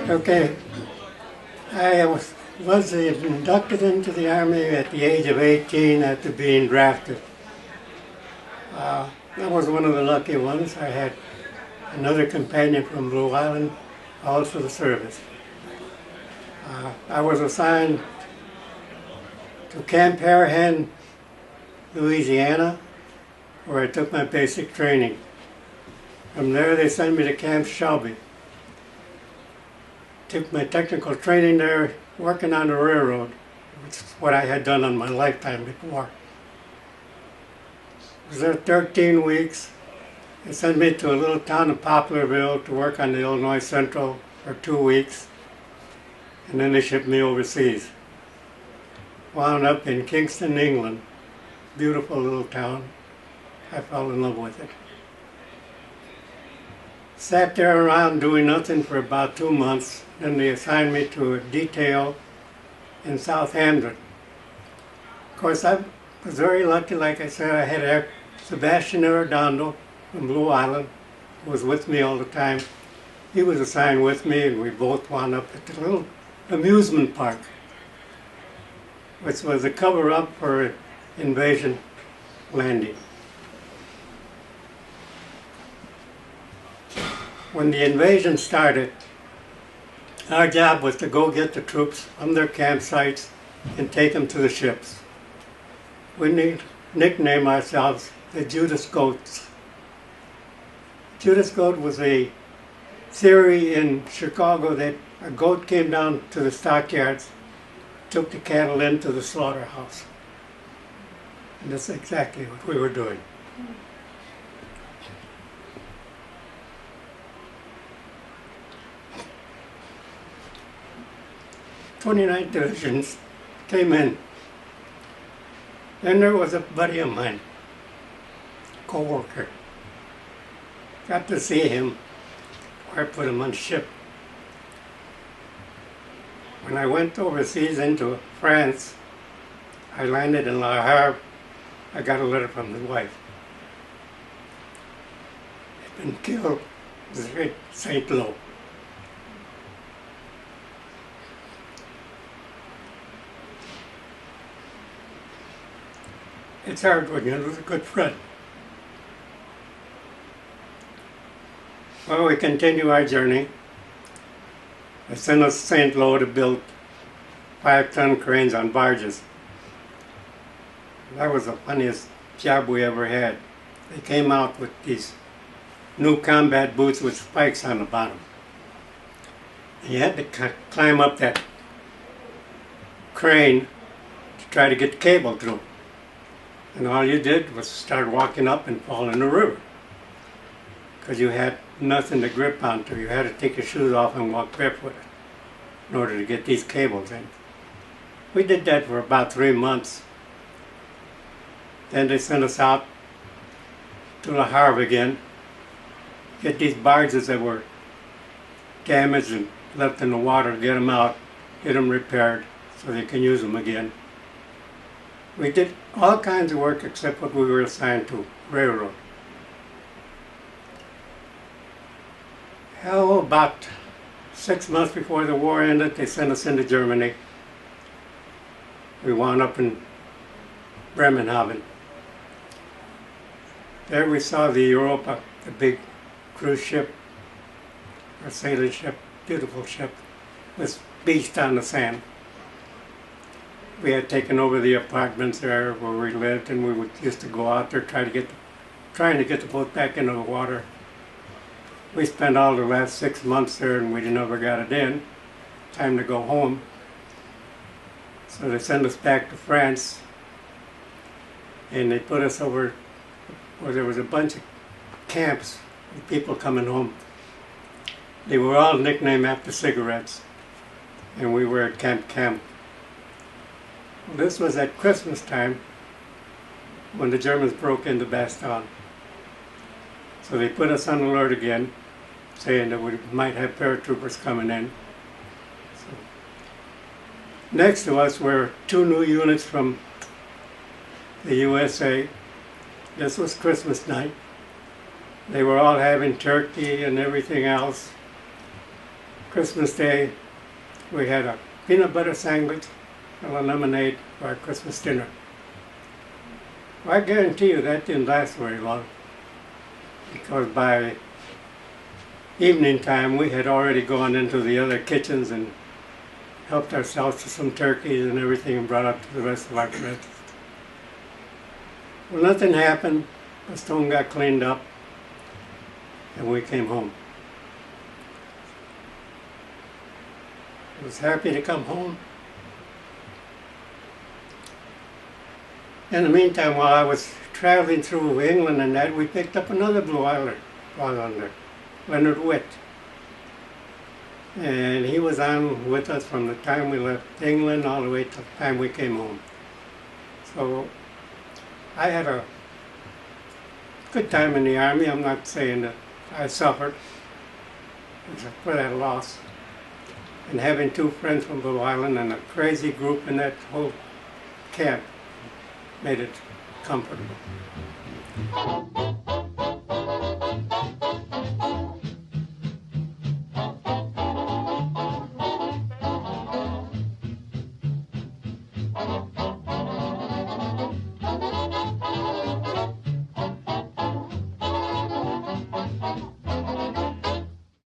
Okay, I was inducted into the Army at the age of 18 after being drafted. I was one of the lucky ones. I had another companion from Blue Island, also the service. I was assigned to Camp Herman, Louisiana, where I took my basic training. From there they sent me to Camp Shelby. Took my technical training there working on the railroad, which is what I had done in my lifetime before. I was there 13 weeks. They sent me to a little town of Poplarville to work on the Illinois Central for 2 weeks, and then they shipped me overseas. Wound up in Kingston, England. Beautiful little town. I fell in love with it. Sat there around doing nothing for about 2 months. Then they assigned me to a detail in Southampton. Of course, I was very lucky. Like I said, I had Sebastian Arredondo from Blue Island, who was with me all the time. He was assigned with me, and we both wound up at the little amusement park, which was a cover-up for invasion landing. When the invasion started, our job was to go get the troops from their campsites and take them to the ships. We nicknamed ourselves the Judas Goats. Judas Goat was a theory in Chicago that a goat came down to the stockyards, took the cattle into the slaughterhouse. And that's exactly what we were doing. 29 divisions came in. Then there was a buddy of mine, co-worker. Got to see him, or I put him on ship. When I went overseas into France, I landed in Le Havre. I got a letter from his wife. He'd been killed in St. Lo. It's hard when you lose a good friend. Well, we continue our journey. They sent us to St. Lo to build 5-ton cranes on barges. That was the funniest job we ever had. They came out with these new combat boots with spikes on the bottom. And you had to climb up that crane to try to get the cable through. And all you did was start walking up and fall in the river, because you had nothing to grip onto. You had to take your shoes off and walk barefoot in order to get these cables in. We did that for about 3 months. Then they sent us out to Le Havre again, get these barges that were damaged and left in the water, get them out, get them repaired so they can use them again. We did all kinds of work except what we were assigned to, railroad. Hell, about 6 months before the war ended, they sent us into Germany. We wound up in Bremenhaven. There we saw the Europa, the big cruise ship, or sailing ship, beautiful ship, was beached on the sand. We had taken over the apartments there where we lived, and we used to go out there trying to get the boat back into the water. We spent all the last 6 months there, and we never got it in. Time to go home. So they sent us back to France, and they put us over where there was a bunch of camps with people coming home. They were all nicknamed after cigarettes, and we were at Camp. This was at Christmas time when the Germans broke into Bastogne. So they put us on alert again, saying that we might have paratroopers coming in. So next to us were 2 new units from the USA. This was Christmas night. They were all having turkey and everything else. Christmas Day, we had a peanut butter sandwich and a lemonade for our Christmas dinner. Well, I guarantee you that didn't last very long, because by evening time we had already gone into the other kitchens and helped ourselves to some turkeys and everything and brought up to the rest of our friends. Well, nothing happened. The stone got cleaned up and we came home. I was happy to come home. In the meantime, while I was traveling through England and that, we picked up another Blue Islander, Leonard Witt. And he was on with us from the time we left England all the way to the time we came home. So I had a good time in the Army. I'm not saying that I suffered for that loss. And having two friends from Blue Island and a crazy group in that whole camp made it comfortable.